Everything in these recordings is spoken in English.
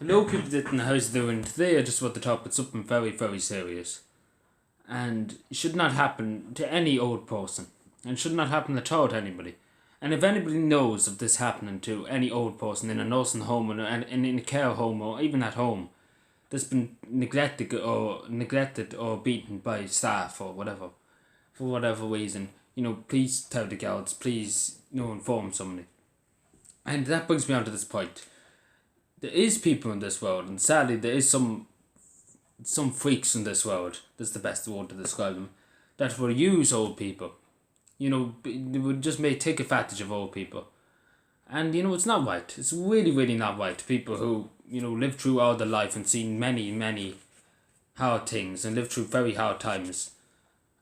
Hello, people that how's doing? Today I just want to talk about something very, very serious. And it should not happen to any old person. And should not happen at all to anybody. And if anybody knows of this happening to any old person in a nursing home and in a care home or even at home that's been neglected or beaten by staff or whatever, for whatever reason, please tell the guards, please, inform somebody. And that brings me on to this point. There is people in this world, and sadly there is some freaks in this world. That's the best word to describe them. That will use old people. They would just may take advantage of old people, and it's not right. It's really, really not right. People who live through all their life and seen many, many hard things and lived through very hard times,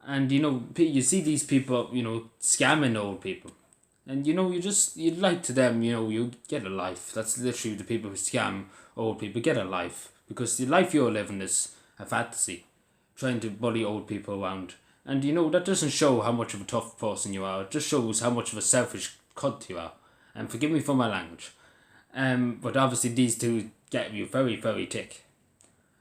and you see these people scamming old people. And you'd like to them, you get a life. That's literally the people who scam old people, get a life. Because the life you're living is a fantasy. Trying to bully old people around. And that doesn't show how much of a tough person you are. It just shows how much of a selfish cunt you are. And forgive me for my language. But obviously these two get me very, very tick.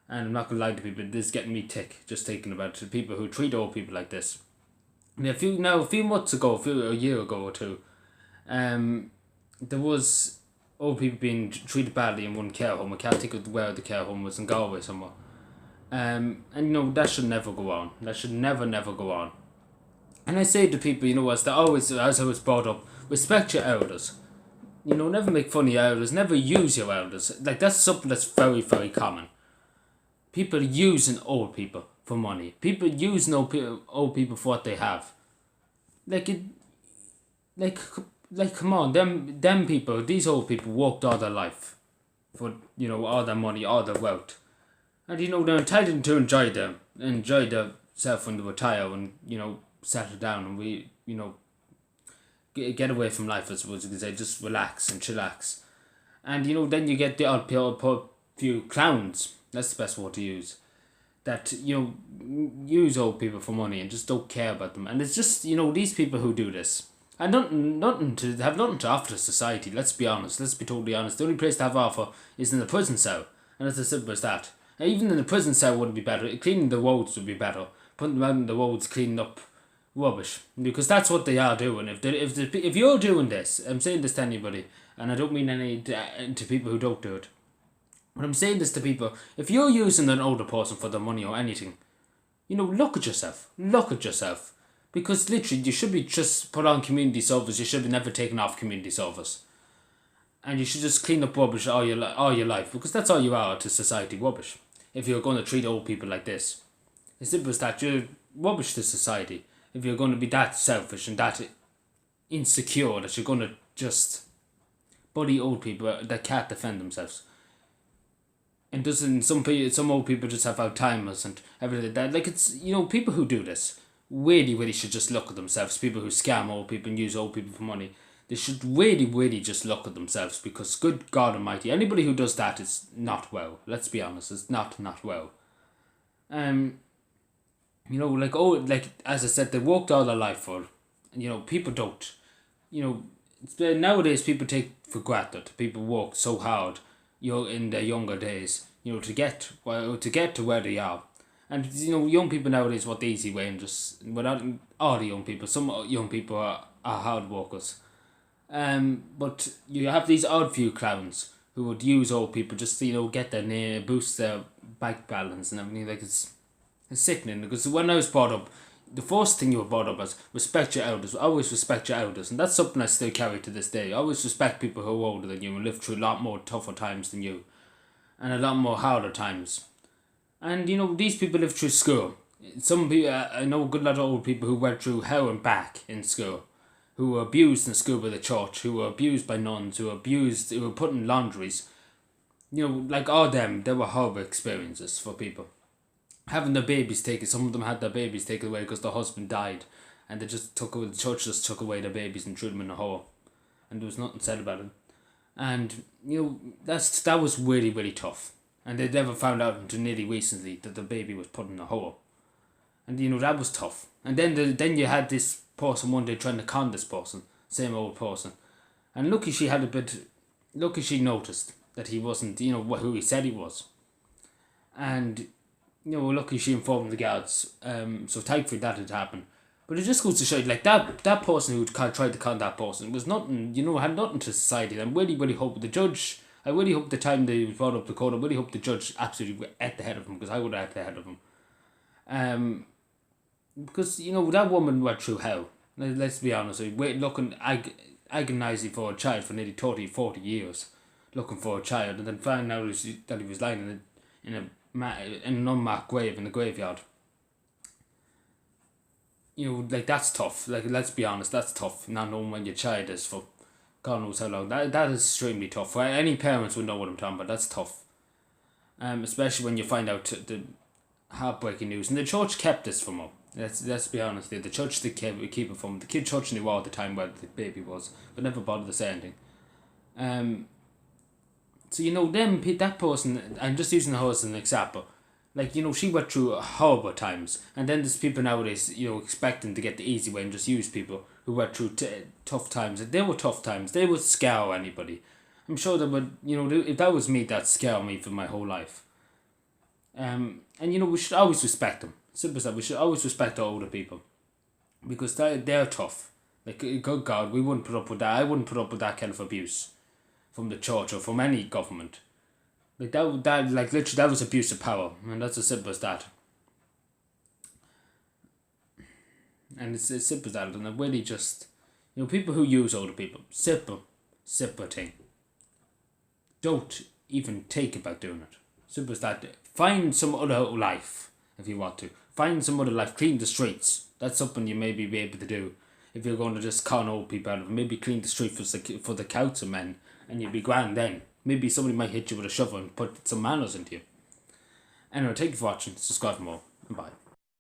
And I'm not going to lie to people, this is getting me tick, just thinking about the people who treat old people like this. And a few months ago, a year ago or two, there was old people being treated badly in one care home. I can't think of where the care home was, in Galway somewhere. And that should never go on. That should never, never go on. And I say to people, as I was brought up, respect your elders. Never make fun of your elders, never use your elders. Like, that's something that's very, very common. People using old people for money. People using old people for what they have. Like, come on, them people, these old people worked all their life for, all their money, all their wealth. And, they're entitled to enjoy themselves when they retire and, settle down and get away from life, I suppose you could say, just relax and chillax. And, then you get the odd few clowns, that's the best word to use, that, use old people for money and just don't care about them. And it's just, these people who do this, and nothing to offer to society. Let's be honest. Let's be totally honest. The only place to have offer is in the prison cell, and it's as simple as that. And even in the prison cell wouldn't be better. Cleaning the roads would be better. Putting them out in the roads, cleaning up rubbish, because that's what they are doing. If you're doing this, I'm saying this to anybody, and I don't mean any to people who don't do it. But I'm saying this to people. If you're using an older person for their money or anything, look at yourself. Look at yourself. Because literally, you should be just put on community service. You should be never taken off community service. And you should just clean up rubbish all your life. Because that's all you are to society, rubbish. If you're going to treat old people like this. As simple as that, you're rubbish to society. If you're going to be that selfish and that insecure that you're going to just bully old people that can't defend themselves. And doesn't some old people just have Alzheimer's and everything like that. Like, it's, people who do this really, really should just look at themselves. People who scam old people and use old people for money, they should really, really just look at themselves, because good God Almighty, anybody who does that is not well. Let's be honest, it's not well. As I said, they worked all their life for, people don't, nowadays people take for granted. People work so hard, in their younger days, to get to where they are. And, young people nowadays want the easy way, and just, without all the young people, some young people are hard workers. But you have these odd few clowns who would use old people just to, get their name, boost their bank balance and everything. Like, it's sickening, because when I was brought up, the first thing you were brought up as, respect your elders, always respect your elders. And that's something I still carry to this day. I always respect people who are older than you and live through a lot more tougher times than you, and a lot more harder times. And, these people live through school. Some people, I know a good lot of old people who went through hell and back in school, who were abused in school by the church, who were abused by nuns, who were put in laundries. Like all them, they were horrible experiences for people. Having their babies taken, some of them had their babies taken away because their husband died, and the church just took away their babies and threw them in a hole, and there was nothing said about it. And, that was really, really tough. And they never found out until nearly recently that the baby was put in a hole. And, that was tough. And then you had this person one day trying to con this person, same old person. And lucky she noticed that he wasn't, who he said he was. And, luckily she informed the guards, so thankfully that had happened. But it just goes to show you, like, that person who tried to con that person was nothing, had nothing to society. And I really, really hope the judge, I really hope the time they brought up the court, I really hope the judge absolutely went at the head of him, because I would have at the head of him. Because, that woman went through hell. Let's be honest, looking agonising for a child for nearly 30, 40 years, looking for a child, and then finding out that he was lying in an unmarked grave in the graveyard. That's tough. Like, let's be honest, that's tough. Not knowing when your child is for God knows how long. That is extremely tough. Any parents would know what I'm talking about. That's tough. Especially when you find out the heartbreaking news. And the church kept this from him. Let's be honest. The church did keep it from him. The kid church knew all the time where the baby was, but never bothered to say anything. So that person. I'm just using her as an example. Like, she went through horrible times, and then there's people nowadays, expecting to get the easy way and just use people who went through tough times. They were tough times. They would scare anybody. I'm sure that would, if that was me, that'd scare me for my whole life. And we should always respect them. Simple as that. We should always respect our older people, because they're tough. Like, good God, we wouldn't put up with that. I wouldn't put up with that kind of abuse from the church or from any government. Like, literally, that was abuse of power, and that's as simple as that. And it's as simple as that, and it really just, people who use older people, simple thing. Don't even think about doing it. Simple as that. Find some other life, if you want to. Find some other life, clean the streets. That's something you maybe be able to do, if you're going to just con old people out of it. Maybe clean the street for the council men, and you'd be grand then. Maybe somebody might hit you with a shovel and put some manners into you. Anyway, thank you for watching. Subscribe for more. And bye.